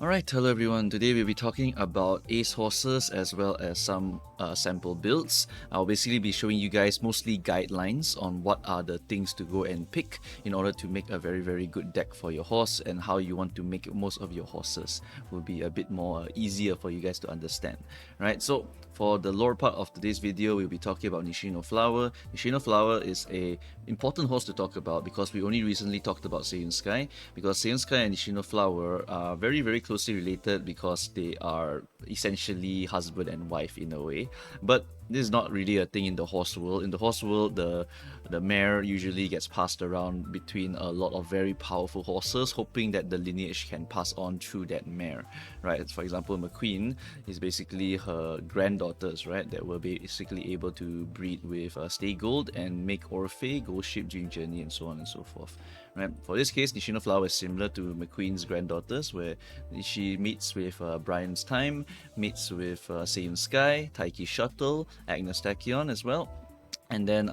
Alright, hello everyone. Today we'll be talking about ace horses as well as some sample builds. I'll basically be showing you guys mostly guidelines on what are the things to go and pick in order to make a very good deck for your horse, and how you want to make most of your horses will be a bit more easier for you guys to understand. Right, so for the lower part of today's video, we'll be talking about Nishino Flower. Nishino Flower is a important horse to talk about because we only recently talked about Seiyun Sky, because Seiyun Sky and Nishino Flower are very closely related because they are essentially husband and wife in a way. But this is not really a thing in the horse world. In the horse world, the mare usually gets passed around between a lot of very powerful horses, hoping that the lineage can pass on through that mare, right? For example, McQueen is basically her granddaughters, right, that were basically able to breed with Stay Gold and make Orphe, Gold Ship, Dream Journey, and so on and so forth. Right? For this case, Nishino Flower is similar to McQueen's granddaughters, where she meets with Brian's Time, meets with Seiyun Sky, Taiki Shuttle, Agnes Tachyon as well, and then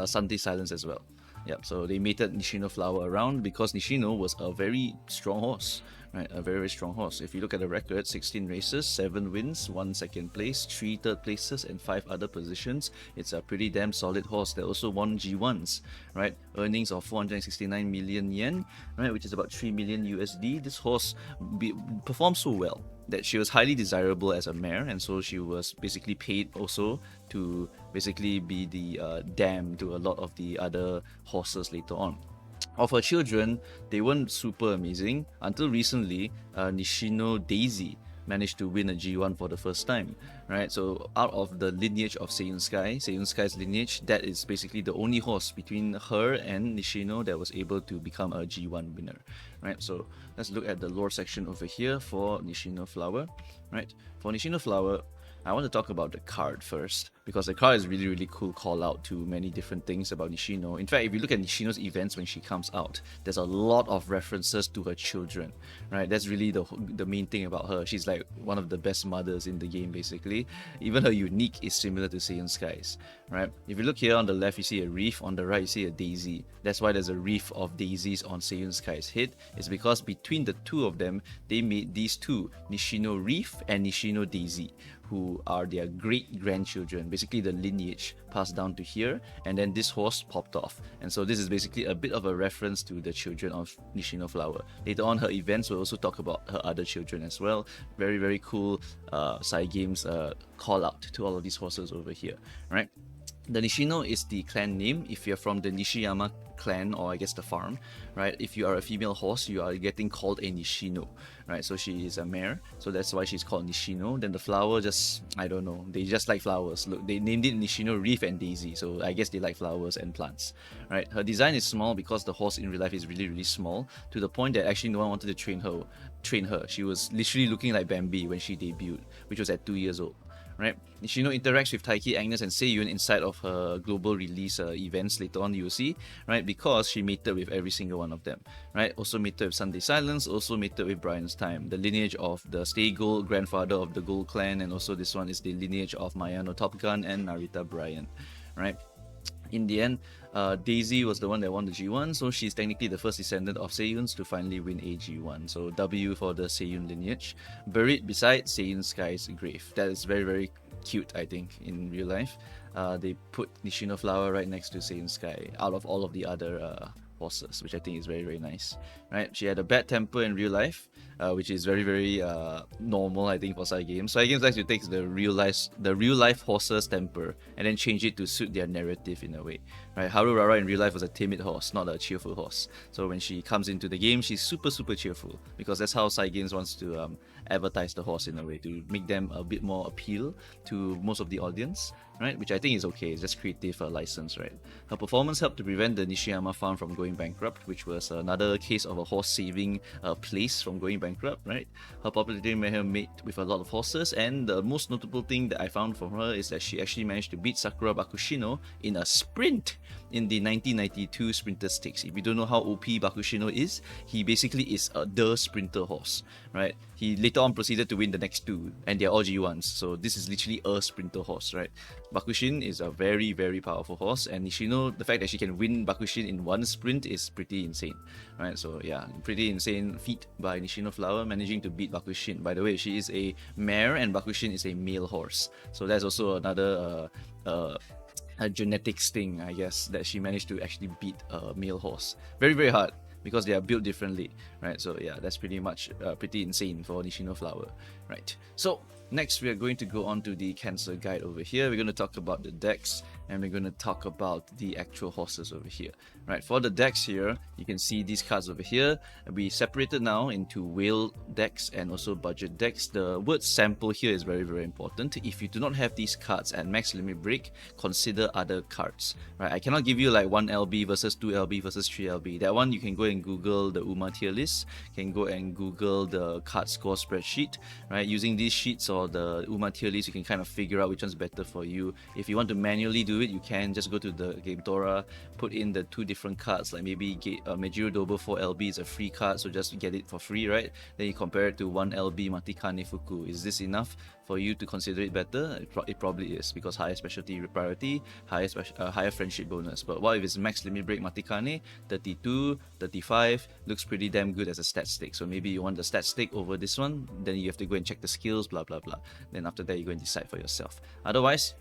Sunday Silence as well. Yep, so they mated Nishino Flower around because Nishino was a very strong horse, right? A very strong horse. If you look at the record, 16 races, 7 wins, 1 second place, 3 third places, and 5 other positions. It's a pretty damn solid horse that also won G1s, right? Earnings of 469 million yen, right, which is about 3 million USD. This horse performed so well that she was highly desirable as a mare, and so she was basically paid also to basically be the dam to a lot of the other horses later on. Of her children, they weren't super amazing until recently. Nishino Daisy managed to win a G1 for the first time, right? So out of the lineage of Seiyun Sky's lineage, that is basically the only horse between her and Nishino that was able to become a G1 winner, right? So let's look at the lore section over here for Nishino Flower, right? For Nishino Flower, I want to talk about the card first, because the card is really cool call out to many different things about Nishino. In fact, if you look at Nishino's events when she comes out, there's a lot of references to her children, right? That's really the main thing about her. She's like one of the best mothers in the game, basically. Even her unique is similar to Seiyun Skies, right? If you look here on the left, you see a reef. On the right, you see a daisy. That's why there's a reef of daisies on Seiyun Sky's head. It's because between the two of them, they made these two, Nishino Reef and Nishino Daisy, who are their great grandchildren, basically the lineage passed down to here, and then this horse popped off. And so this is basically a bit of a reference to the children of Nishino Flower. Later on, her events will also talk about her other children as well. Very cool side games call out to all of these horses over here, right? The Nishino is the clan name if you're from the Nishiyama clan, or I guess the farm, right? If you are a female horse, you are getting called a Nishino, right? So she is a mare, so that's why she's called Nishino. Then the flower, just, I don't know, they just like flowers. Look, they named it Nishino Reef and Daisy, so I guess they like flowers and plants, right? Her design is small because the horse in real life is really small, to the point that actually no one wanted to train her. She was literally looking like Bambi when she debuted, which was at 2 years old. Right? Nishino interacts with Taiki, Agnes, and Seiyun inside of her global release events later on, you'll see, right? Because she mated with every single one of them, right? Also mated with Sunday Silence, also mated with Brian's Time, the lineage of the Stay Gold, grandfather of the Gold Clan, and also this one is the lineage of Mayano Top Gun and Narita Brian, right? In the end, Daisy was the one that won the G1, so she's technically the first descendant of Seiyuns to finally win a G1. So W for the Seiyun lineage, buried beside Seiyun Sky's grave. That is very cute, I think, in real life. They put Nishino Flower right next to Seiyun Sky out of all of the other horses, which I think is very nice, right? She had a bad temper in real life, which is very normal, I think, for side games. Side games like to take the real life horse's temper and then change it to suit their narrative in a way, right? Haru Rara in real life was a timid horse, not a cheerful horse. So when she comes into the game, she's super cheerful, because that's how side games wants to advertise the horse in a way, to make them a bit more appeal to most of the audience, right? Which I think is okay. It's just creative license, right? Her performance helped to prevent the Nishiyama farm from going bankrupt, which was another case of a horse saving a place from going bankrupt, right? Her popularity made her mate with a lot of horses, and the most notable thing that I found from her is that she actually managed to beat Sakura Bakushino in a sprint. in the 1992 Sprinter Stakes. If you don't know how OP Bakushino is, he basically is the sprinter horse, right? He later on proceeded to win the next two, and they're all G1s. So this is literally a sprinter horse, right? Bakushin is a very, very powerful horse, and Nishino, the fact that she can win Bakushin in one sprint is pretty insane, right? So yeah, pretty insane feat by Nishino Flower managing to beat Bakushin. By the way, she is a mare, and Bakushin is a male horse. So that's also another a genetics thing, I guess, that she managed to actually beat a male horse. Very, very hard because they are built differently, right? So yeah, that's pretty much pretty insane for Nishino Flower, right? So next we are going to go on to the cancer guide over here. We're going to talk about the decks, and we're going to talk about the actual horses over here, right? For the decks here, you can see these cards over here. We separated now into whale decks and also budget decks. The word sample here is very, very important. If you do not have these cards at max limit break, consider other cards, right? I cannot give you like 1 LB versus 2 LB versus 3 LB. That one you can go and Google the UMA tier list, can go and Google the card score spreadsheet, right? Using these sheets or the UMA tier list, you can kind of figure out which one's better for you. If you want to manually do it, you can just go to the Game Dora, put in the 2 different cards, like maybe Mejiro Dobo 4 LB is a free card, so just get it for free, right? Then you compare it to 1 LB Matikane Fuku. Is this enough for you to consider it better? It probably is, because higher specialty priority, higher friendship bonus. But what if it's max limit break Matikane, 32, 35, looks pretty damn good as a stat stick. So maybe you want the stat stick over this one, then you have to go and check the skills, blah blah blah. Then after that you go and decide for yourself. Otherwise,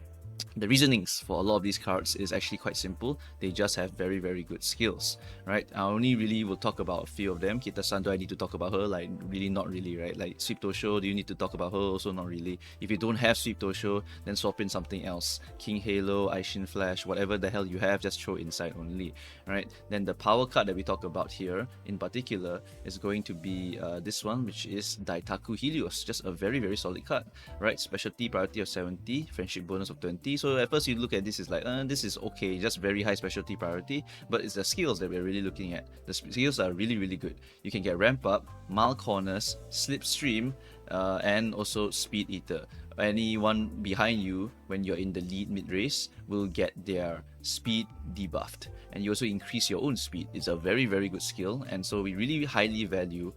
the reasonings for a lot of these cards is actually quite simple. They just have very, very good skills, right? I only really will talk about a few of them. Kita-san, do I need to talk about her? Like, really not really, right? Like, Sweep Tosho, do you need to talk about her? Also not really. If you don't have Sweep Tosho, then swap in something else. King Halo, Aishin Flash, whatever the hell you have, just throw inside only, right? Then the power card that we talk about here, in particular, is going to be this one, which is Daitaku Helios. Just a very, very solid card, right? Specialty priority of 70, friendship bonus of 20. So at first you look at this is like, this is okay, just very high specialty priority, but it's the skills that we're really looking at. The skills are really, really good. You can get ramp up, mile corners, slipstream, and also speed eater. Anyone behind you when you're in the lead mid race will get their speed debuffed, and you also increase your own speed. It's a very, very good skill, and so we really highly value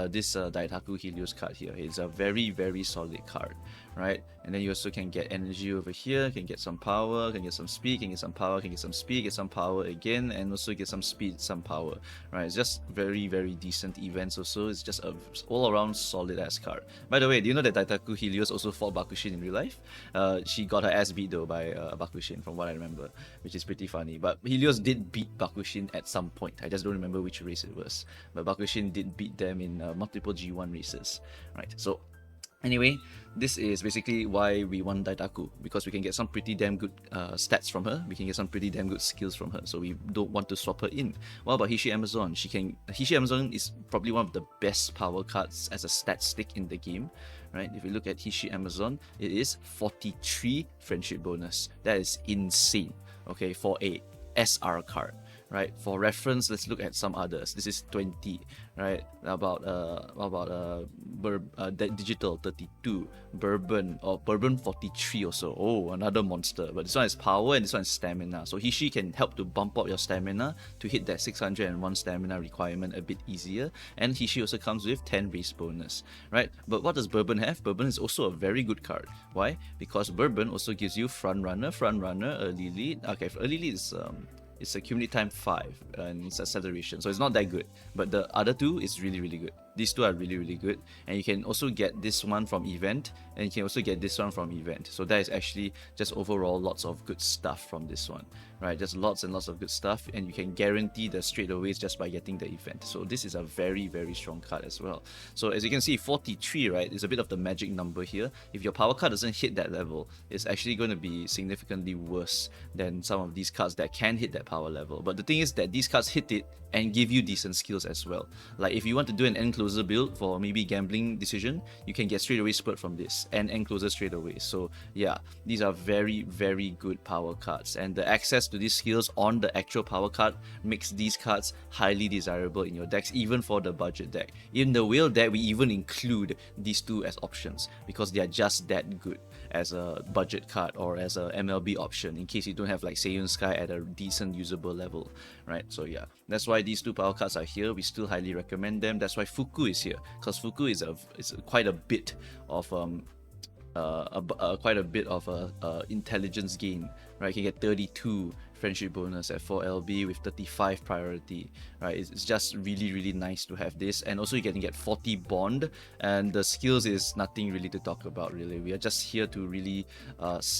this Daitaku Helios card here. It's a very, very solid card, right? And then you also can get energy over here, can get some power, can get some speed, can get some power, can get some speed, get some power again, and also get some speed, some power, right? It's just very, very decent events also. It's just a all-around solid ass card. By the way, do you know that Daitaku Helios also fought Bakushin in real life? She got her ass beat though by Bakushin, from what I remember, which is pretty funny. But Helios did beat Bakushin at some point. I just don't remember which race it was. But Bakushin did beat them in multiple G1 races, right? So anyway, this is basically why we want Daitaku, because we can get some pretty damn good stats from her. We can get some pretty damn good skills from her, so we don't want to swap her in. What about Hishi Amazon? Hishi Amazon is probably one of the best power cards as a stat stick in the game, right? If you look at Hishi Amazon, it is 43 friendship bonus. That is insane, okay, for a SR card, right? For reference, let's look at some others. This is 20, right? About Digital 32, Bourbon 43 also. Oh, another monster. But this one is power and this one is stamina. So Hishi can help to bump up your stamina to hit that 601 stamina requirement a bit easier. And Hishi also comes with 10 race bonus, right? But what does Bourbon have? Bourbon is also a very good card. Why? Because Bourbon also gives you front runner, early lead. Okay, early lead is it's accumulate time 5 and it's acceleration, so it's not that good, but the other two is really, really good. These two are really, really good, and you can also get this one from event, and you can also get this one from event. So that is actually just overall lots of good stuff from this one, right? Just lots and lots of good stuff, and you can guarantee the straightaways just by getting the event. So this is a very, very strong card as well. So as you can see, 43, right, is a bit of the magic number here. If your power card doesn't hit that level, it's actually going to be significantly worse than some of these cards that can hit that power level. But the thing is that these cards hit it and give you decent skills as well. Like if you want to do an end closer build for maybe gambling decision, you can get straight away spurt from this and end closer straight away. So yeah, these are very, very good power cards, and the access to these skills on the actual power card makes these cards highly desirable in your decks, even for the budget deck. In the whale deck, we even include these two as options because they are just that good, as a budget card or as a MLB option in case you don't have like Seiyun Sky at a decent usable level, right? So yeah, that's why these two power cards are here. We still highly recommend them. That's why Fuku is here, because Fuku is quite a bit of quite a bit of intelligence gain, right? You can get 32 friendship bonus at 4 LB with 35 priority, right? It's just really nice to have this. And also you can get 40 bond, and the skills is nothing really to talk about really. We are just here to really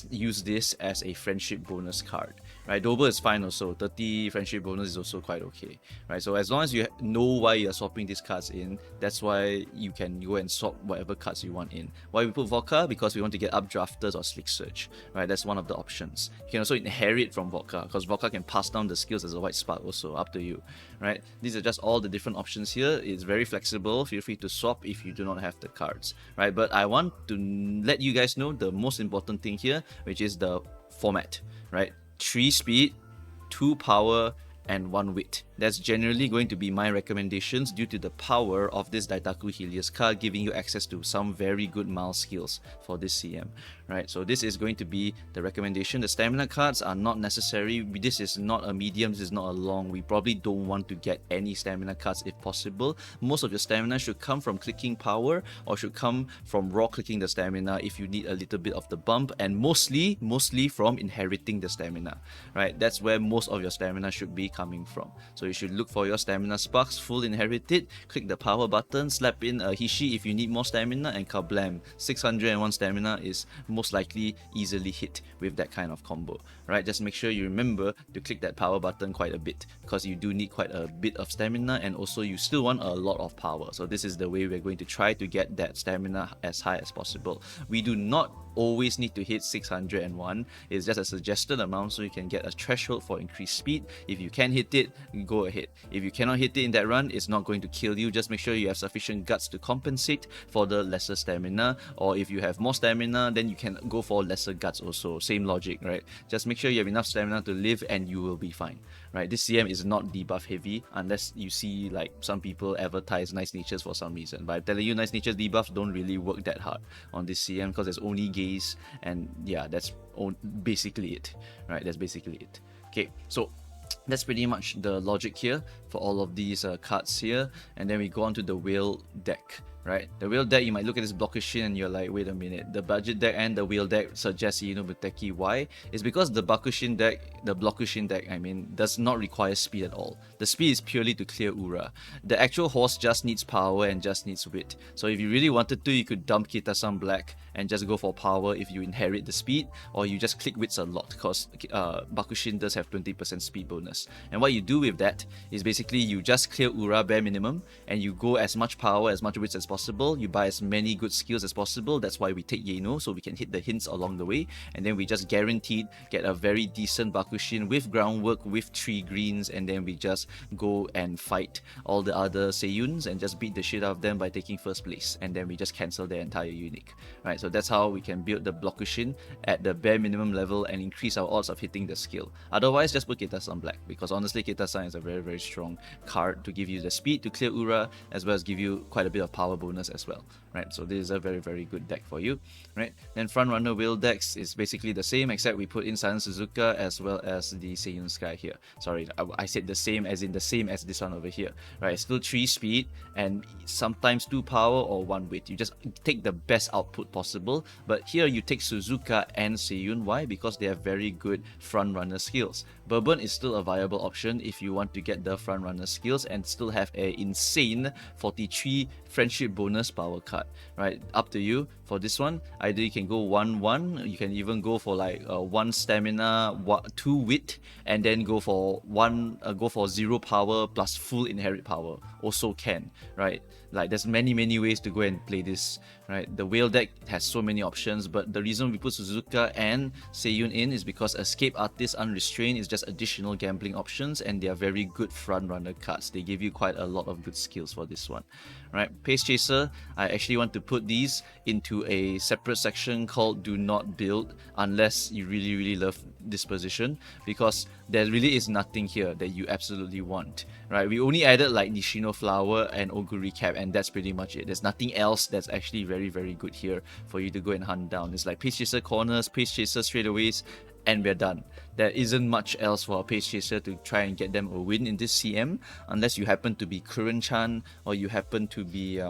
use this as a friendship bonus card, right? Dober is fine also. 30 friendship bonus is also quite okay, right? So as long as you know why you're swapping these cards in, that's why you can go and swap whatever cards you want in. Why we put Vodka? Because we want to get Updrafters or Slick Search, right? That's one of the options. You can also inherit from Vodka, because Vodka can pass down the skills as a White Spark also, up to you, right? These are just all the different options here. It's very flexible. Feel free to swap if you do not have the cards, right? But I want to let you guys know the most important thing here, which is the format, right? 3 speed, 2 power, and 1 wit. That's generally going to be my recommendations due to the power of this Daitaku Helios card, giving you access to some very good mild skills for this CM, right? So this is going to be the recommendation. The stamina cards are not necessary. This is not a medium, this is not a long. We probably don't want to get any stamina cards if possible. Most of your stamina should come from clicking power, or should come from raw clicking the stamina if you need a little bit of the bump, and mostly from inheriting the stamina, right? That's where most of your stamina should be coming from. So you should look for your stamina sparks, full inherited, click the power button, slap in a Hishi if you need more stamina, and kablam, 601 stamina is most likely easily hit with that kind of combo, right? Just make sure you remember to click that power button quite a bit, because you do need quite a bit of stamina, and also you still want a lot of power. So this is the way we're going to try to get that stamina as high as possible. We do not always need to hit 601. It's just a suggested amount, so you can get a threshold for increased speed. If you can hit it, go ahead. If you cannot hit it in that run, it's not going to kill you. Just make sure you have sufficient guts to compensate for the lesser stamina, or if you have more stamina, then you can go for lesser guts also. Same logic, right? Just make sure you have enough stamina to live and you will be fine, right? This CM is not debuff heavy, unless you see like some people advertise Nice Natures for some reason. But I'm telling you, Nice Natures debuffs don't really work that hard on this CM, because there's only gaze, and yeah, that's basically it, right? That's basically it. Okay, so that's pretty much the logic here for all of these cards here. And then we go on to the whale deck, right? The whale deck, you might look at this Bakushin and you're like, wait a minute, the budget deck and the whale deck suggest Muteki. Why? It's because the Bakushin deck, I mean, does not require speed at all. The speed is purely to clear Ura. The actual horse just needs power and just needs wit. So if you really wanted to, you could dump Kitasan Black and just go for power if you inherit the speed, or you just click wits a lot, because Bakushin does have 20% speed bonus. And what you do with that is basically you just clear Ura bare minimum, and you go as much power, as much wits as possible. You buy as many good skills as possible. That's why we take Yeno, so we can hit the hints along the way, and then we just guaranteed get a very decent Bakushin with groundwork, with 3 greens, and then we just go and fight all the other Seiyuns and just beat the shit out of them by taking first place, and then we just cancel their entire unique, right? So that's how we can build the Bakushin at the bare minimum level and increase our odds of hitting the skill. Otherwise, just put Kitasan Black, because honestly Kitasan is a very strong card to give you the speed to clear Ura, as well as give you quite a bit of power bonus as well, right? So this is a very good deck for you, right? Then front runner whale decks is basically the same, except we put in Silent Suzuka as well as the Seiyun Sky here. Sorry, I said the same as in the same as this one over here, right? Still 3 speed and sometimes 2 power or 1 wit. You just take the best output possible, but here you take Suzuka and Seiyun. Why? Because they have very good front runner skills. Bourbon is still a viable option if you want to get the front runner skills and still have a insane 43 friendship bonus power card, right? Up to you. For this one, either you can go 1-1, you can even go for like 1 stamina, 2 wit, and then go for 0 power plus full inherit power. Also can, right? Like there's many ways to go and play this, right? The whale deck has so many options, but the reason we put Suzuka and Seiyun in is because Escape Artist Unrestrained is just additional gambling options, and they are very good front runner cards. They give you quite a lot of good skills for this one, right? Pace Chaser, I actually want to put these into a separate section called Do Not Build unless you really, really love this position, because there really is nothing here that you absolutely want, right? We only added like Nishino Flower and Oguri Cap, and that's pretty much it. There's nothing else that's actually very, very good here for you to go and hunt down. It's like Pace Chaser corners, Pace Chaser straightaways, and we're done. There isn't much else for a Pace Chaser to try and get them a win in this CM, unless you happen to be Kuren-chan, or you happen to be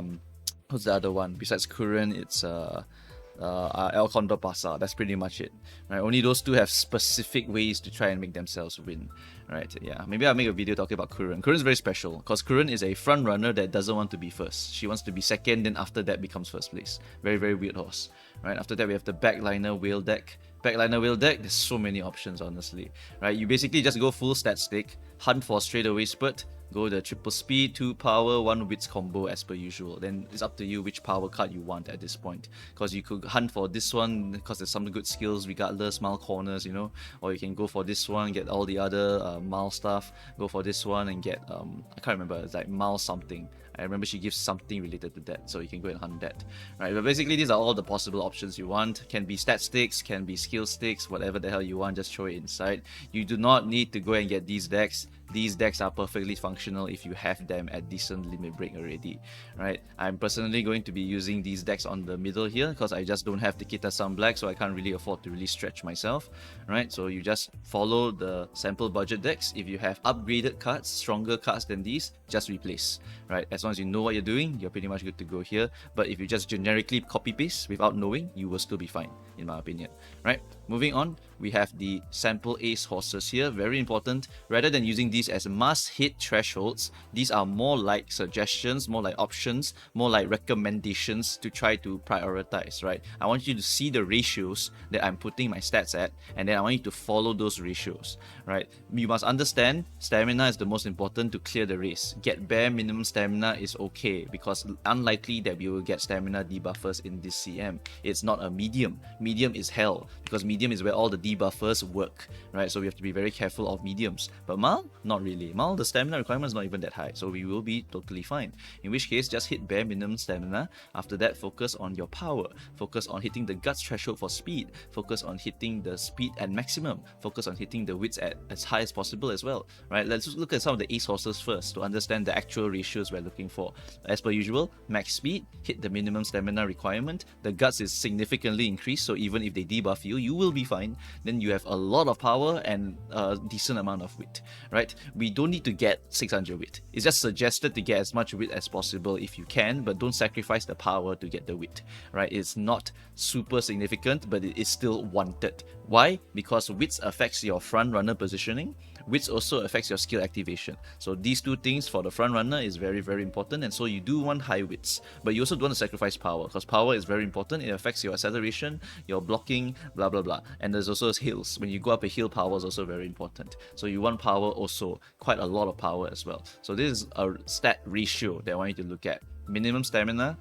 what's the other one besides Kuren? It's El Condor Pasa. That's pretty much it, right? Only those two have specific ways to try and make themselves win, right? Yeah, maybe I'll make a video talking about Kuren. Kuren is very special because Kuren is a front runner that doesn't want to be first. She wants to be second, then after that becomes first place. Very, very weird horse, right? After that we have the Backliner Whale deck. Backliner Whale deck, there's so many options, honestly, right? You basically just go full stat stick, hunt for straightaway spurt, go the triple speed, 2 power, 1 wits combo as per usual. Then it's up to you which power card you want at this point, because you could hunt for this one because there's some good skills regardless, mile corners, you know, or you can go for this one, get all the other mile stuff, go for this one and get I can't remember, it's like mile something. I remember she gives something related to that, so you can go and hunt that, right? But basically these are all the possible options you want. Can be stat sticks, can be skill sticks, whatever the hell you want, just throw it inside. You do not need to go and get these decks. These decks are perfectly functional if you have them at decent limit break already, right? I'm personally going to be using these decks on the middle here because I just don't have the Kita-san Black, so I can't really afford to really stretch myself, right? So you just follow the sample budget decks. If you have upgraded cards, stronger cards than these, just replace, right? As long as you know what you're doing, you're pretty much good to go here. But if you just generically copy paste without knowing, you will still be fine, in my opinion, right? Moving on, we have the sample ace horses here. Very important. Rather than using these as must-hit thresholds, these are more like suggestions, more like options, more like recommendations to try to prioritize, right? I want you to see the ratios that I'm putting my stats at, and then I want you to follow those ratios, right? You must understand stamina is the most important to clear the race. Get bare minimum stamina is okay, because unlikely that we will get stamina debuffers in this CM. It's not a medium. Medium is hell, because medium is where all the debuffers work, right? So we have to be very careful of mediums. But Mal, not really. Mal, the stamina requirement is not even that high, so we will be totally fine. In which case, just hit bare minimum stamina. After that, focus on your power. Focus on hitting the guts threshold for speed. Focus on hitting the speed at maximum. Focus on hitting the wits at as high as possible as well, right? Let's just look at some of the ace horses first to understand the actual ratios we're looking for. As per usual, max speed, hit the minimum stamina requirement. The guts is significantly increased, so even if they debuff you, you will be fine. Then you have a lot of power and a decent amount of wit, right? We don't need to get 600 wit. It's just suggested to get as much wit as possible if you can, but don't sacrifice the power to get the wit, right? It's not super significant, but it is still wanted. Why? Because wits affects your front runner positioning. Wits also affects your skill activation. So these two things for the front runner is very, very important, and so you do want high wits, but you also don't want to sacrifice power, because power is very important. It affects your acceleration, your blocking, blah blah blah. And there's also hills. When you go up a hill, power is also very important. So you want power also, quite a lot of power as well. So this is a stat ratio that I want you to look at. Minimum stamina,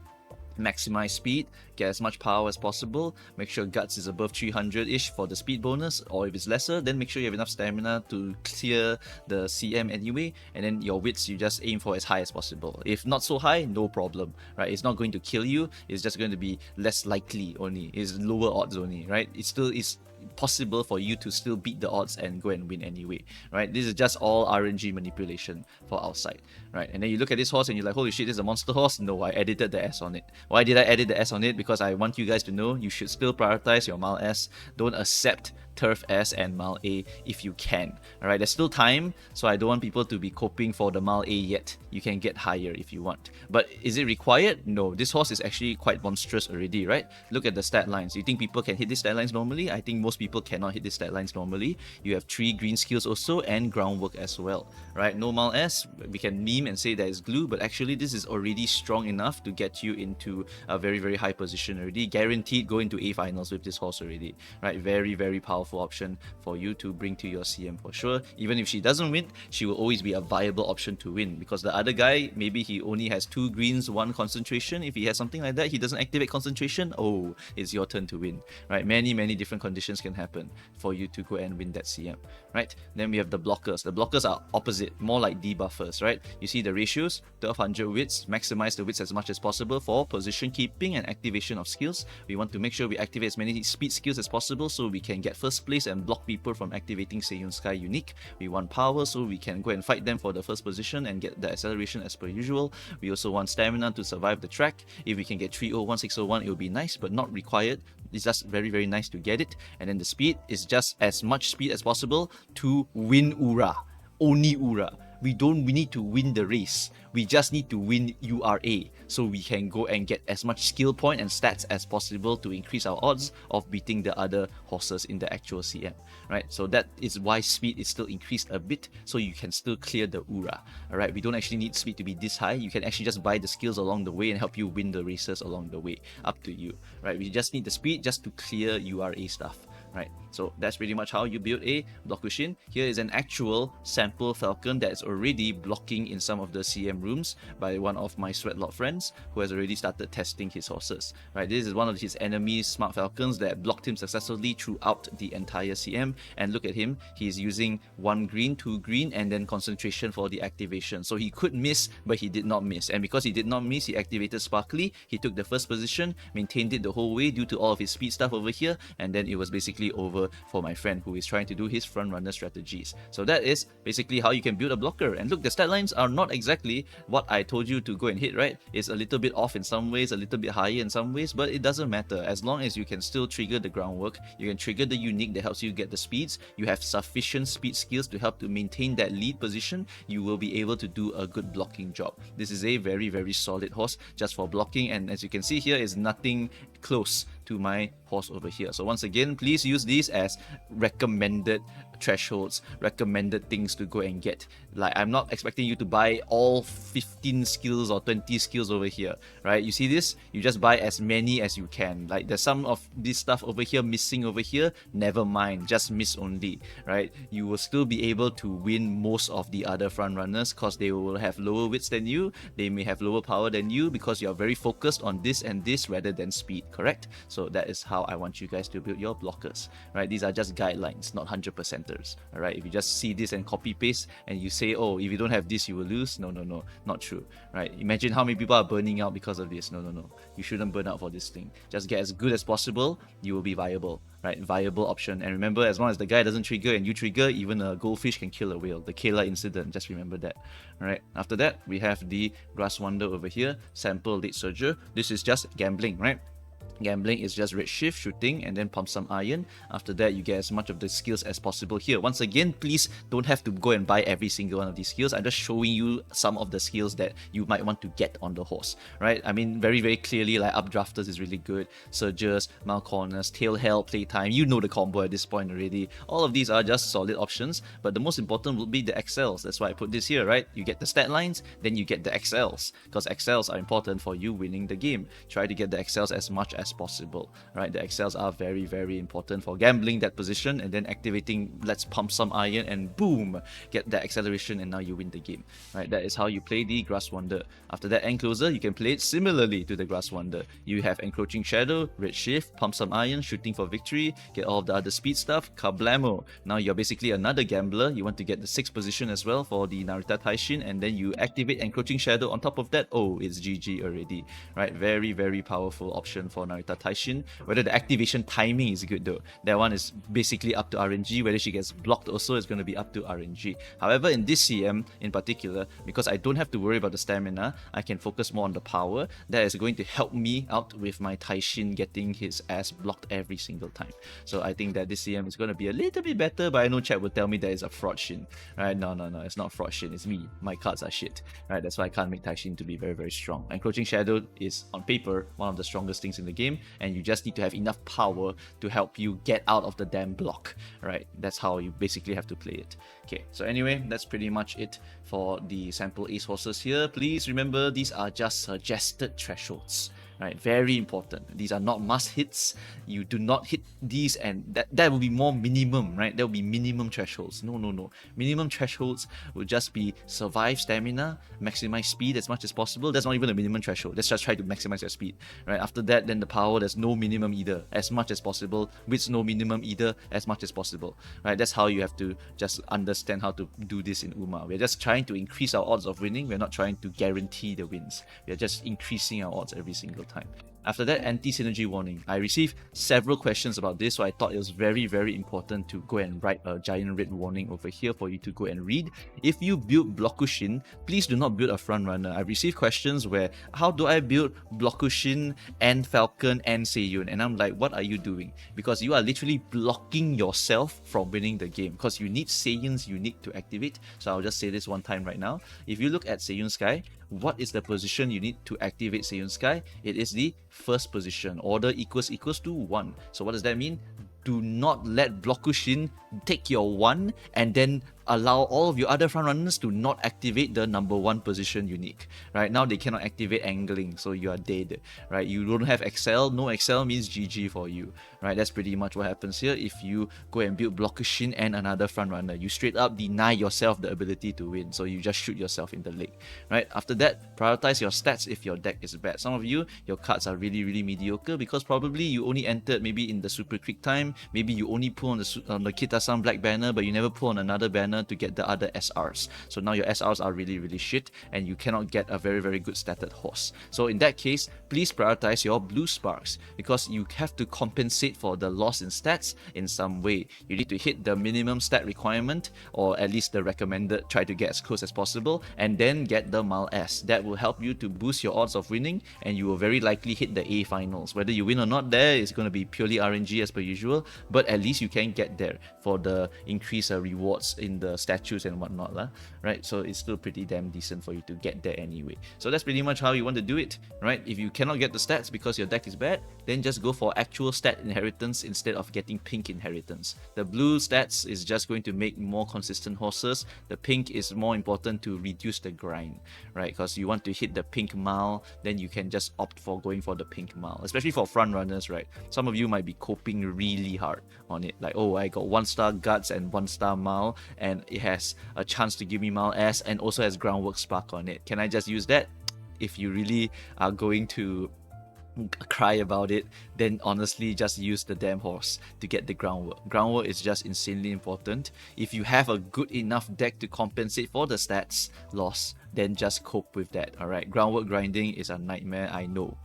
maximize speed, get as much power as possible, make sure guts is above 300-ish for the speed bonus, or if it's lesser, then make sure you have enough stamina to clear the CM anyway, and then your wits you just aim for as high as possible. If not so high, no problem, right? It's not going to kill you, it's just going to be less likely only, it's lower odds only, right? It still is possible for you to still beat the odds and go and win anyway, right? This is just all RNG manipulation for outside, right? And then you look at this horse and you're like, holy shit, this is a monster horse. No, I edited the S on it. Why did I edit the S on it? Because I want you guys to know you should still prioritize your Mile S. Don't accept Turf S and Mile A if you can. Alright, there's still time, so I don't want people to be coping for the Mile A yet. You can get higher if you want. But is it required? No, this horse is actually quite monstrous already, right? Look at the stat lines. You think people can hit these stat lines normally? I think most people cannot hit these stat lines normally. You have 3 green skills also and groundwork as well, right? No Mile S, we can meme and say that it's glue, but actually this is already strong enough to get you into a very, very high position already. Guaranteed go into A finals with this horse already, right? Very, very powerful option for you to bring to your CM for sure. Even if she doesn't win, she will always be a viable option to win, because the other guy, maybe he only has 2 greens, 1 concentration. If he has something like that, he doesn't activate concentration, oh, it's your turn to win, right? Many different conditions things can happen for you to go and win that CM, right? Then we have the blockers. The blockers are opposite, more like debuffers, right? You see the ratios, 1200 wits, maximize the wits as much as possible for position keeping and activation of skills. We want to make sure we activate as many speed skills as possible so we can get first place and block people from activating Seiyun Sky unique. We want power so we can go and fight them for the first position and get the acceleration as per usual. We also want stamina to survive the track. If we can get 301, 601, it will be nice, but not required. It's just very, very nice to get it. And then the speed is just as much speed as possible to win Ura. Only Ura. We need to win the race. We just need to win URA so we can go and get as much skill point and stats as possible to increase our odds of beating the other horses in the actual CM, right? So that is why speed is still increased a bit so you can still clear the Ura, alright? We don't actually need speed to be this high. You can actually just buy the skills along the way and help you win the races along the way. Up to you, right? We just need the speed just to clear URA stuff. Right, so that's pretty much how you build a Blokushin. Here is an actual sample Falcon that's already blocking in some of the CM rooms by one of my Sweatlot friends who has already started testing his horses. Right, this is one of his enemies, Smart Falcons, that blocked him successfully throughout the entire CM. And look at him, he's using 1 green, 2 green, and then concentration for the activation. So he could miss, but he did not miss. And because he did not miss, he activated Sparkly, he took the first position, maintained it the whole way due to all of his speed stuff over here, and then it was basically over for my friend who is trying to do his front runner strategies. So that is basically how you can build a blocker. And look, the stat lines are not exactly what I told you to go and hit, right? It's a little bit off in some ways, a little bit higher in some ways, but it doesn't matter. As long as you can still trigger the groundwork, you can trigger the unique that helps you get the speeds, you have sufficient speed skills to help to maintain that lead position, you will be able to do a good blocking job. This is a very, very solid horse just for blocking, and as you can see here, is nothing close to my horse over here. So once again, please use these as recommended thresholds, recommended things to go and get. Like, I'm not expecting you to buy all 15 skills or 20 skills over here, right? You see this? You just buy as many as you can. Like, there's some of this stuff over here missing over here, never mind, just miss only, right? You will still be able to win most of the other front runners because they will have lower wits than you, they may have lower power than you because you are very focused on this and this rather than speed, correct? So that is how I want you guys to build your blockers, right? These are just guidelines, not 100%ers, all right? If you just see this and copy paste and you say, oh, if you don't have this, you will lose. No, no, no, not true, right? Imagine how many people are burning out because of this. No, no, no. You shouldn't burn out for this thing. Just get as good as possible. You will be viable, right? Viable option. And remember, as long as the guy doesn't trigger and you trigger, even a goldfish can kill a whale. The Kayla incident, just remember that, all right? After that, we have the Grass Wonder over here, sample late surger. This is just gambling, right? Gambling is just red shift, shooting, and then pump some iron. After that, you get as much of the skills as possible here. Once again, please don't have to go and buy every single one of these skills. I'm just showing you some of the skills that you might want to get on the horse, right? I mean, very, very clearly, like Updrafters is really good. Surgers, Mount Corners, Tail Hell, Playtime. You know the combo at this point already. All of these are just solid options, but the most important will be the XLs. That's why I put this here, right? You get the stat lines, then you get the XLs, because XLs are important for you winning the game. Try to get the XLs as much as possible, right? The XLs are very, very important for gambling that position and then activating let's pump some iron and boom, get that acceleration and now you win the game, right? That is how you play the Grass Wonder. After that Encloser, you can play it similarly to the Grass Wonder. You have Encroaching Shadow, Red Shift, pump some iron, shooting for victory, get all of the other speed stuff, Kablamo. Now you're basically another gambler. You want to get the 6th position as well for the Narita Taishin, and then you activate Encroaching Shadow on top of that. Oh, it's GG already, right? Very, very powerful option for Narita Taishin. Whether the activation timing is good though, that one is basically up to RNG. Whether she gets blocked also is going to be up to RNG. However, in this CM in particular, because I don't have to worry about the stamina, I can focus more on the power. That is going to help me out with my Taishin getting his ass blocked every single time. So I think that this CM is going to be a little bit better, but I know chat will tell me that it's a fraud shin, right? No, no, no, it's not fraud shin, it's me. My cards are shit, right? That's why I can't make Taishin to be very, very strong. Encroaching Shadow is on paper one of the strongest things in the game, and you just need to have enough power to help you get out of the damn block, right? That's how you basically have to play it. Okay, so anyway, that's pretty much it for the sample ace horses here. Please remember, these are just suggested thresholds, right? Very important. These are not must hits. You do not hit these, and that will be more minimum, right? There will be minimum thresholds. No, no, no. Minimum thresholds will just be survive stamina, maximize speed as much as possible. That's not even a minimum threshold. Let's just try to maximize your speed, right? After that, then the power, there's no minimum either, as much as possible. With no minimum either, as much as possible, right? That's how you have to just understand how to do this in UMA. We're just trying to increase our odds of winning. We're not trying to guarantee the wins. We're just increasing our odds every single time. After that, anti-synergy warning. I received several questions about this, so I thought it was very, very important to go and write a giant red warning over here for you to go and read. If you build Blokushin, please do not build a front runner. I received questions where, how do I build Blokushin and Falcon and Seiyun? And I'm like, what are you doing? Because you are literally blocking yourself from winning the game, because you need Seiyun's unique to activate. So I'll just say this one time right now. If you look at Seiyun Sky, what is the position you need to activate Seiyun Sky? It is the first position. Order equals to 1. So what does that mean? Do not let Blokushin take your 1 and then allow all of your other front runners to not activate the number 1 position unique. Right now they cannot activate angling, so you are dead. Right? You don't have Excel. No Excel means GG for you. Right? That's pretty much what happens here. If you go and build Blokushin and another front runner, you straight up deny yourself the ability to win. So you just shoot yourself in the leg. Right? After that, prioritize your stats if your deck is bad. Some of you, your cards are really, really mediocre because probably you only entered maybe in the super quick time. Maybe you only pull on the Kita-san Black banner, but you never pull on another banner to get the other SRs. So now your SRs are really, really shit, and you cannot get a very, very good statted horse. So in that case, please prioritize your blue sparks, because you have to compensate for the loss in stats in some way. You need to hit the minimum stat requirement, or at least the recommended, try to get as close as possible, and then get the Mal S. That will help you to boost your odds of winning, and you will very likely hit the A finals. Whether you win or not there is going to be purely RNG as per usual, but at least you can get there for the increased rewards in the statues and whatnot, right? So it's still pretty damn decent for you to get there anyway. So that's pretty much how you want to do it, right? If you cannot get the stats because your deck is bad, then just go for actual stat inheritance instead of getting pink inheritance. The blue stats is just going to make more consistent horses. The pink is more important to reduce the grind, right? Because you want to hit the pink mile, then you can just opt for going for the pink mile, especially for front runners, right? Some of you might be coping really hard on it, like, oh, I got 1-star guts and 1-star mile, and it has a chance to give me mile S and also has groundwork spark on it. Can I just use that? If you really are going to cry about it, then honestly just use the damn horse to get the groundwork. Groundwork is just insanely important. If you have a good enough deck to compensate for the stats loss, then just cope with that. Alright, groundwork grinding is a nightmare. I know.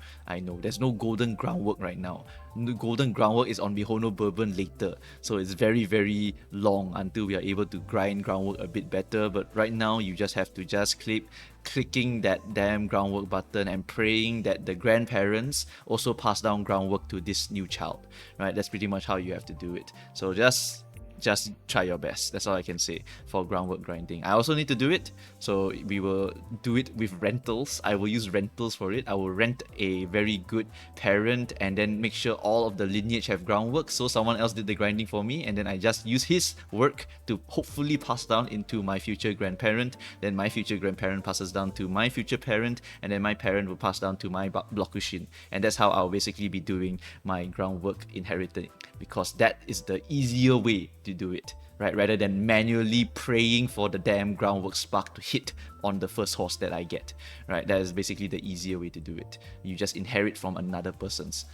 There's no golden groundwork right now. The golden groundwork is on Mihono Bourbon later, so it's very, very long until we are able to grind groundwork a bit better. But right now you just have to just keep clicking that damn groundwork button and praying that the grandparents also pass down groundwork to this new child, right? That's pretty much how you have to do it. So just try your best. That's all I can say for groundwork grinding. I also need to do it, so we will do it with rentals. I will use rentals for it. I will rent a very good parent and then make sure all of the lineage have groundwork, so someone else did the grinding for me, and then I just use his work to hopefully pass down into my future grandparent. Then my future grandparent passes down to my future parent, and then my parent will pass down to my Blokushin. And that's how I'll basically be doing my groundwork inheriting, because that is the easier way to do it, right? Rather than manually praying for the damn groundwork spark to hit on the first horse that I get, right? That is basically the easier way to do it. You just inherit from another person's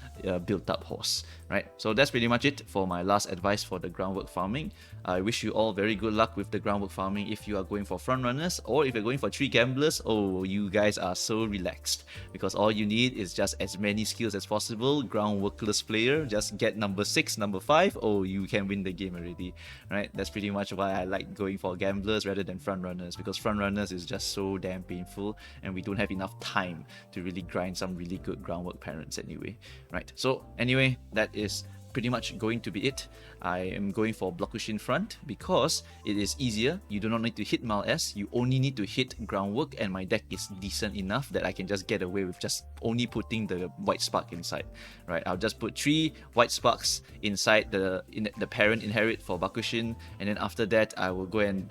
built up horse, right? So that's pretty much it for my last advice for the groundwork farming. I wish you all very good luck with the groundwork farming if you are going for front runners, or if you're going for tree gamblers. Oh, you guys are so relaxed, because all you need is just as many skills as possible. Groundworkless player, just get number 6, number 5, oh, you can win the game already, right? That's pretty much why I like going for gamblers rather than front runners, because front runners is just so damn painful, and we don't have enough time to really grind some really good groundwork parents anyway, right? So anyway, that is pretty much going to be it. I am going for Blokushin front because it is easier. You do not need to hit Mal S, you only need to hit groundwork, and my deck is decent enough that I can just get away with just only putting the white spark inside, right? I'll just put 3 white sparks inside the parent inherit for Blokushin, and then after that I will go and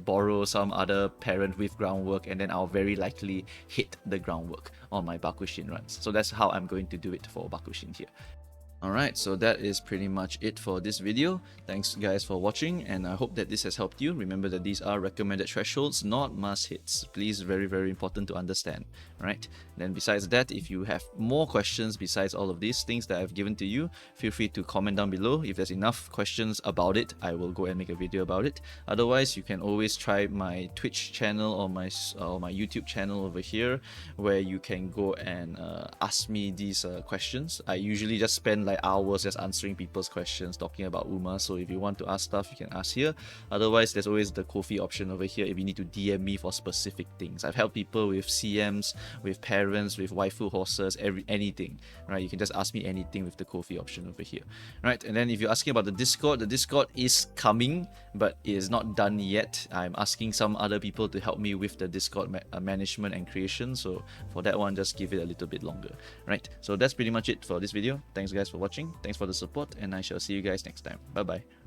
borrow some other parent with groundwork, and then I'll very likely hit the groundwork on my Bakushin runs. So that's how I'm going to do it for Bakushin here. Alright, so that is pretty much it for this video. Thanks guys for watching, and I hope that this has helped you. Remember that these are recommended thresholds, not must hits. Please, very very important to understand. Right? Then besides that, if you have more questions besides all of these things that I've given to you, feel free to comment down below. If there's enough questions about it, I will go and make a video about it. Otherwise, you can always try my Twitch channel or my YouTube channel over here, where you can go and ask me these questions. I usually just spend like hours just answering people's questions, talking about UMA. So if you want to ask stuff, you can ask here. Otherwise, there's always the Ko-fi option over here if you need to DM me for specific things. I've helped people with CMs, with parents, with waifu horses, anything, right? You can just ask me anything with the Ko-fi option over here, right? And then if you're asking about the Discord is coming, but it is not done yet. I'm asking some other people to help me with the Discord management and creation. So for that one, just give it a little bit longer, right? So that's pretty much it for this video. Thanks guys for watching. Thanks for the support, and I shall see you guys next time. Bye bye.